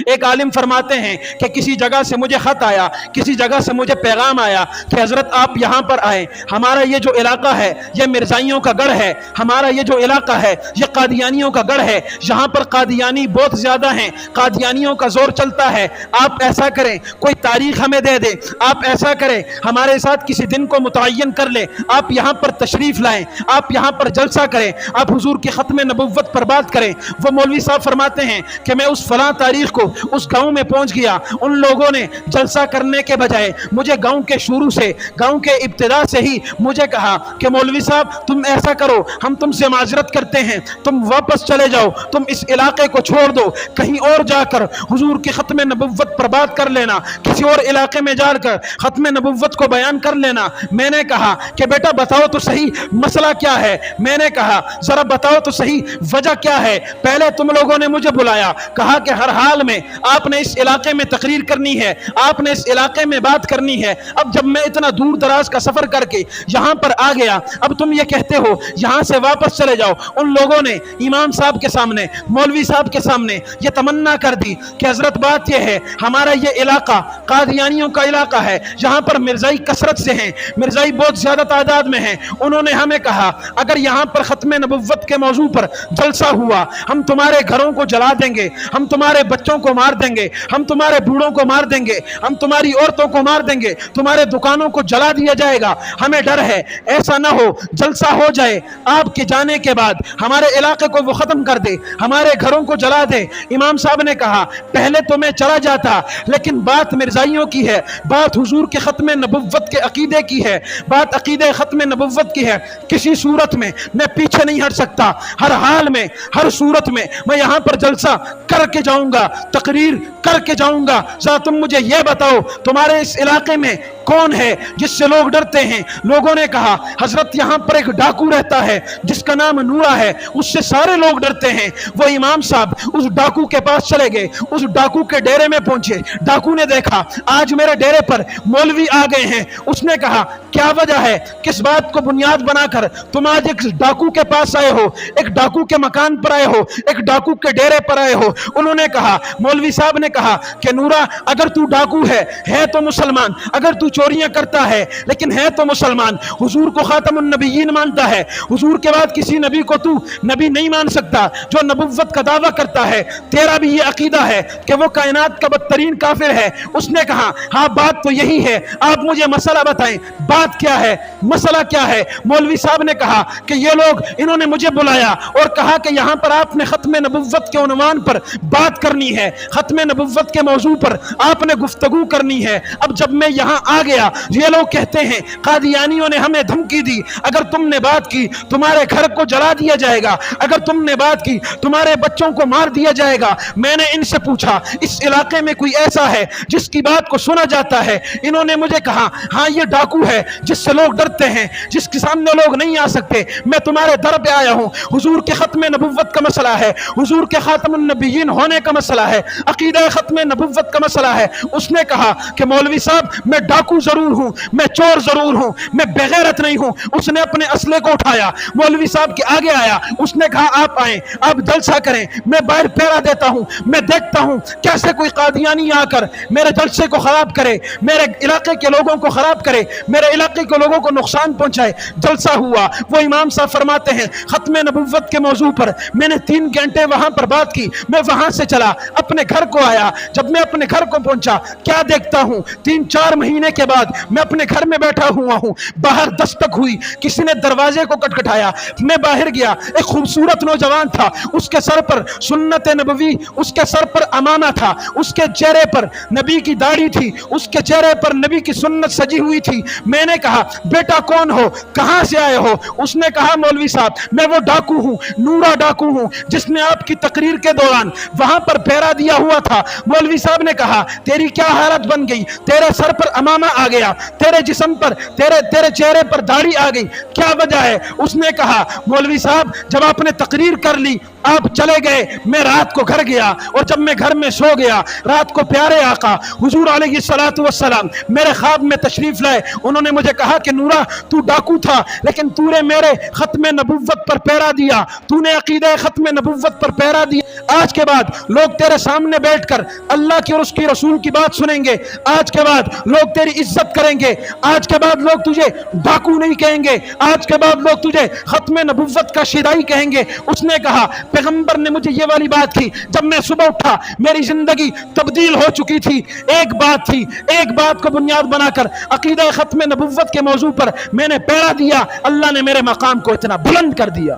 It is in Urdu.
ایک عالم فرماتے ہیں کہ کسی جگہ سے مجھے خط آیا، کسی جگہ سے مجھے پیغام آیا کہ حضرت آپ یہاں پر آئیں، ہمارا یہ جو علاقہ ہے یہ مرزائیوں کا گڑھ ہے، ہمارا یہ جو علاقہ ہے یہ قادیانیوں کا گڑھ ہے، یہاں پر قادیانی بہت زیادہ ہیں، قادیانیوں کا زور چلتا ہے، آپ ایسا کریں کوئی تاریخ ہمیں دے دیں، آپ ایسا کریں ہمارے ساتھ کسی دن کو متعین کر لیں، آپ یہاں پر تشریف لائیں، آپ یہاں پر جلسہ کریں، آپ حضور کی ختم نبوت پر بات کریں۔ وہ مولوی صاحب فرماتے ہیں کہ میں اس فلاں تاریخ کو اس گاؤں میں پہنچ گیا، ان لوگوں نے جلسہ کرنے کے بجائے مجھے گاؤں کے شروع سے، گاؤں کے ابتدا سے ہی مجھے کہا کہ مولوی صاحب تم ایسا کرو، ہم تم سے معذرت کرتے ہیں، تم واپس چلے جاؤ، تم اس علاقے کو چھوڑ دو، کہیں اور جا کر حضور کی ختم نبوت پر بات کر لینا، کسی اور علاقے میں جا کر ختم نبوت کو بیان کر لینا۔ میں نے کہا کہ بیٹا بتاؤ تو صحیح مسئلہ کیا ہے، میں نے کہا ذرا بتاؤ تو صحیح وجہ کیا ہے۔ پہلے تم لوگوں نے مجھے بلایا، کہا کہ ہر حال میں آپ نے اس علاقے میں تقریر کرنی ہے، آپ نے اس علاقے میں بات کرنی ہے۔ اب جب میں اتنا دور دراز کا سفر کر کے یہاں پر آ گیا، اب تم یہ کہتے ہو یہاں سے واپس چلے جاؤ۔ ان لوگوں نے امام صاحب کے سامنے، مولوی صاحب کے سامنے یہ تمنا کر دی کہ حضرت بات یہ ہے ہمارا یہ علاقہ قادیانیوں کا علاقہ ہے، یہاں پر مرزائی کثرت سے ہیں، مرزائی بہت زیادہ تعداد میں ہیں۔ انہوں نے ہمیں کہا اگر یہاں پر ختم نبوت کے موضوع پر جلسہ ہوا ہم تمہارے گھروں کو جلا دیں گے، ہم تمہارے بچوں کو مار دیں گے، ہم تمہارے بوڑھوں کو مار دیں گے، ہم تمہاری عورتوں کو مار دیں گے، تمہارے دکانوں کو جلا دیا جائے گا۔ ہمیں ڈر ہے ایسا نہ ہو جلسہ ہو جائے، آپ کے جانے کے بعد ہمارے علاقے کو وہ ختم کر دے، ہمارے گھروں کو جلا دے۔ امام صاحب نے کہا پہلے تو میں چلا جاتا، لیکن بات مرزائیوں کی ہے، بات حضور کے ختم نبوت کے عقیدے کی ہے، بات عقیدے ختم نبوت کی ہے، کسی صورت میں میں پیچھے نہیں ہٹ سکتا، ہر حال میں ہر صورت میں میں یہاں پر جلسہ کر کے جاؤں گا، تقریر کر کے جاؤں گا۔ ذرا تم مجھے یہ بتاؤ تمہارے اس علاقے میں کون ہے جس سے لوگ ڈرتے ہیں؟ لوگوں نے کہا حضرت یہاں پر ایک ڈاکو رہتا ہے جس کا نام نورا ہے، اس سے سارے لوگ ڈرتے ہیں۔ وہ امام صاحب اس ڈاکو کے پاس چلے گئے، اس ڈاکو کے ڈیرے میں پہنچے، ڈاکو نے دیکھا آج میرے ڈیرے پر مولوی آ گئے ہیں، اس نے کہا کیا وجہ ہے، کس بات کو بنیاد بنا کر تم آج ایک ڈاکو کے پاس آئے ہو، ایک ڈاکو کے مکان پر آئے ہو، ایک ڈاکو کے ڈیرے پر آئے ہو؟ انہوں نے کہا، مولوی صاحب نے کہا کہ نورا اگر تو ڈاکو ہے تو مسلمان، اگر تو چوریاں کرتا ہے لیکن ہے تو مسلمان، حضور کو خاتم النبیین مانتا ہے، حضور کے بعد کسی نبی کو تو نبی نہیں مان سکتا جو نبوت کا دعویٰ کرتا ہے، تیرا بھی یہ عقیدہ ہے کہ وہ کائنات کا بدترین کافر ہے۔ اس نے کہا ہاں بات تو یہی ہے، آپ مجھے مسئلہ بتائیں، بات کیا ہے، مسئلہ کیا ہے؟ مولوی صاحب نے کہا کہ یہ لوگ انہوں نے مجھے بلایا اور کہا کہ یہاں پر آپ نے ختم نبوت کے عنوان پر بات کرنی ہے، ختم نبوت کے موضوع پر آپ نے گفتگو کرنی ہے۔ اب جب میں یہاں آ گیا یہ لوگ کہتے ہیں قادیانیوں نے ہمیں دھمکی دی، اگر تم نے بات کی تمہارے گھر کو جلا دیا جائے گا، اگر تم نے بات کی تمہارے بچوں کو مار دیا جائے گا۔ میں نے ان سے پوچھا اس علاقے میں کوئی ایسا ہے جس کی بات کو سنا جاتا ہے؟ انہوں نے مجھے کہا ہاں یہ ڈاکو ہے جس سے لوگ ڈرتے ہیں، جس کے سامنے لوگ نہیں آ سکتے۔ میں تمہارے در پہ آیا ہوں، حضور کے ختم نبوت کا مسئلہ ہے، حضور کے خاتم النبیین ہونے کا مسئلہ ہے، عقیدہ ختم نبوت کا مسئلہ ہے۔ اس نے کہا کہ مولوی صاحب میں ڈاکو ضرور ہوں، میں چور ضرور ہوں، میں بغیرت نہیں ہوں۔ اس نے اپنے اسلحے کو اٹھایا، مولوی صاحب کے آگے آیا، اس نے کہا آپ آئیں، آپ جلسہ کریں، میں باہر پہرا دیتا ہوں، میں دیکھتا ہوں کیسے کوئی قادیانی آ کر میرے جلسے کو خراب کرے، میرے علاقے کے لوگوں کو خراب کرے، میرے علاقے کے لوگوں کو نقصان پہنچائے۔ جلسہ ہوا، وہ امام صاحب فرماتے ہیں ختم نبوت کے موضوع پر میں نے 3 گھنٹے وہاں پر بات کی۔ میں وہاں سے چلا اپنے گھر کو آیا، جب میں اپنے گھر کو پہنچا کیا دیکھتا ہوں 3-4 مہینے کے بعد میں اپنے گھر میں بیٹھا ہوا ہوں، باہر دستک ہوئی، کسی نے دروازے کو کٹکھٹایا، میں باہر گیا، ایک خوبصورت نوجوان تھا، اس کے سر پر سنت نبوی، اس کے سر پر امامہ تھا، اس کے چہرے پر نبی کی داڑھی تھی، اس کے چہرے پر نبی کی سنت سجی ہوئی تھی۔ میں نے کہا بیٹا کون ہو، کہاں سے آئے ہو؟ اس نے کہا مولوی صاحب میں وہ ڈاکو ہوں، نورا ڈاکو ہوں جس نے آپ کی تقریر کے دوران وہاں پر پہرا دیا ہوا تھا۔ مولوی صاحب نے کہا تیری کیا حالت بن گئی، تیرے سر پر امامہ آ گیا، تیرے جسم پر تیرے چہرے پر داڑھی آ گئی، کیا وجہ ہے؟ اس نے کہا مولوی صاحب جب آپ نے تقریر کر لی آپ چلے گئے، میں رات کو گھر گیا، اور جب میں گھر میں سو گیا رات کو پیارے آقا حضور علیہ الصلوۃ والسلام میرے خواب میں تشریف لائے۔ انہوں نے مجھے کہا کہ نورا تو ڈاکو تھا لیکن تو نے میرے ختم نبوت پر پہرا دیا، تو نے عقیدہ ختم نبوت پر پہرا دیا، آج کے بعد لوگ تیرے سامنے بیٹھ کر کر اللہ کی اور اس کی رسول کی بات سنیں گے، آج کے بعد لوگ تیری عزت کریں گے، آج کے بعد لوگ تجھے ڈاکو نہیں کہیں گے، آج کے بعد لوگ تجھے ختم نبوت کا شیدائی کہیں گے۔ اس نے کہا پیغمبر نے مجھے یہ والی بات کی، جب میں صبح اٹھا میری زندگی تبدیل ہو چکی تھی، ایک بات تھی، ایک بات کو بنیاد بنا کر عقیدہ ختم نبوت کے موضوع پر میں نے پیرا دیا، اللہ نے میرے مقام کو اتنا بلند کر دیا۔